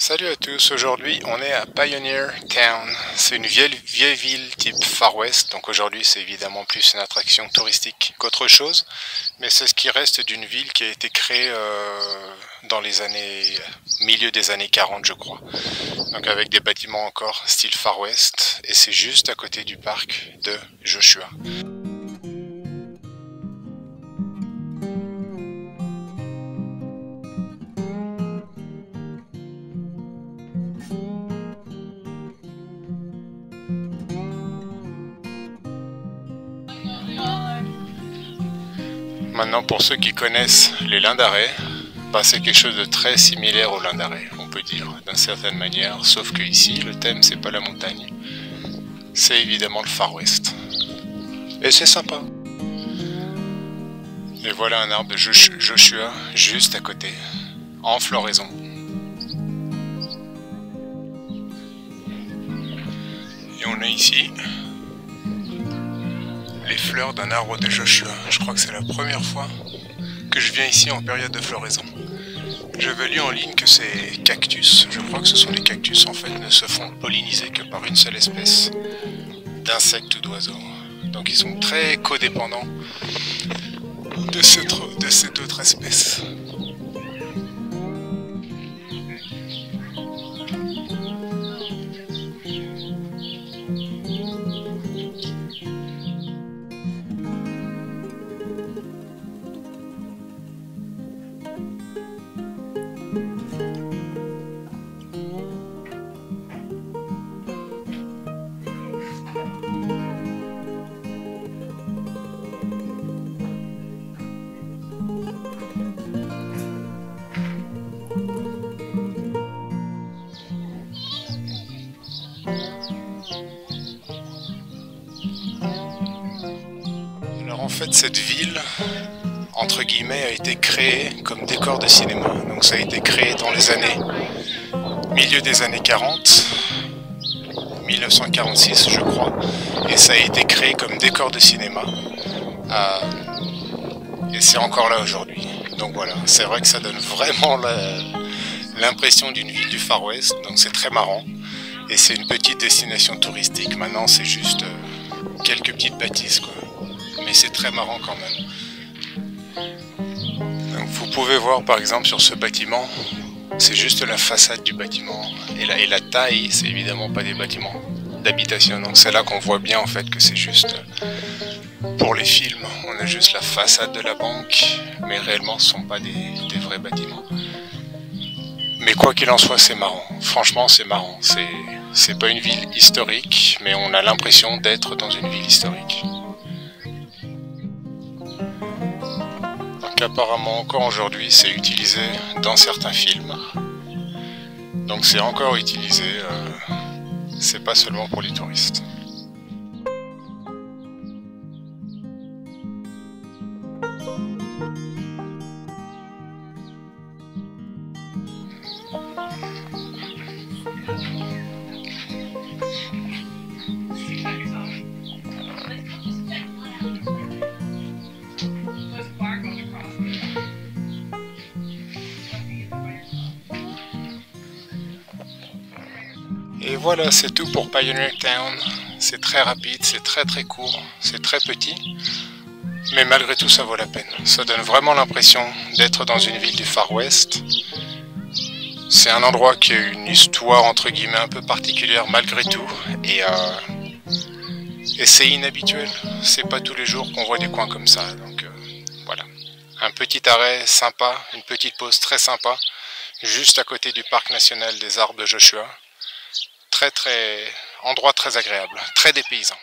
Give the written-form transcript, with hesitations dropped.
Salut à tous, aujourd'hui on est à Pioneer Town. C'est une vieille ville type Far West, donc aujourd'hui c'est évidemment plus une attraction touristique qu'autre chose, mais c'est ce qui reste d'une ville qui a été créée dans les milieu des années 40 je crois. Donc avec des bâtiments encore style Far West, et c'est juste à côté du parc de Joshua. Maintenant, pour ceux qui connaissent les lins d'arrêt, c'est quelque chose de très similaire aux lins d'arrêt, on peut dire, d'une certaine manière, sauf que ici, le thème, c'est pas la montagne, c'est évidemment le Far West. Et c'est sympa. Et voilà un arbre de Joshua, juste à côté, en floraison. Et on a ici les fleurs d'un arbre de Joshua. Je crois que c'est la première fois que je viens ici en période de floraison. J'avais lu en ligne que ces cactus, je crois que ce sont les cactus en fait, ne se font polliniser que par une seule espèce d'insectes ou d'oiseaux. Donc ils sont très codépendants de cette autre espèce. Alors en fait cette ville, entre guillemets, a été créée comme décor de cinéma. Donc ça a été créé dans les milieu des années 40, 1946 je crois, et ça a été créé comme décor de cinéma. Et c'est encore là aujourd'hui. Donc voilà, c'est vrai que ça donne vraiment l'impression d'une ville du Far West, donc c'est très marrant. Et c'est une petite destination touristique, maintenant c'est juste quelques petites bâtisses quoi. Mais c'est très marrant quand même. Donc vous pouvez voir par exemple sur ce bâtiment, c'est juste la façade du bâtiment. Et la taille, c'est évidemment pas des bâtiments d'habitation. Donc c'est là qu'on voit bien en fait que c'est juste pour les films. On a juste la façade de la banque, mais réellement ce ne sont pas des vrais bâtiments. Mais quoi qu'il en soit, c'est marrant. Franchement, c'est marrant. C'est pas une ville historique, mais on a l'impression d'être dans une ville historique. Donc apparemment, encore aujourd'hui, c'est utilisé dans certains films. Donc c'est encore utilisé, c'est pas seulement pour les touristes. Et voilà, c'est tout pour Pioneer Town. C'est très rapide, c'est très court, c'est très petit. Mais malgré tout, ça vaut la peine. Ça donne vraiment l'impression d'être dans une ville du Far West. C'est un endroit qui a une histoire entre guillemets un peu particulière malgré tout. Et c'est inhabituel. C'est pas tous les jours qu'on voit des coins comme ça. Donc voilà. Un petit arrêt sympa, une petite pause très sympa, juste à côté du parc national des arbres de Joshua. Endroit très agréable, très dépaysant.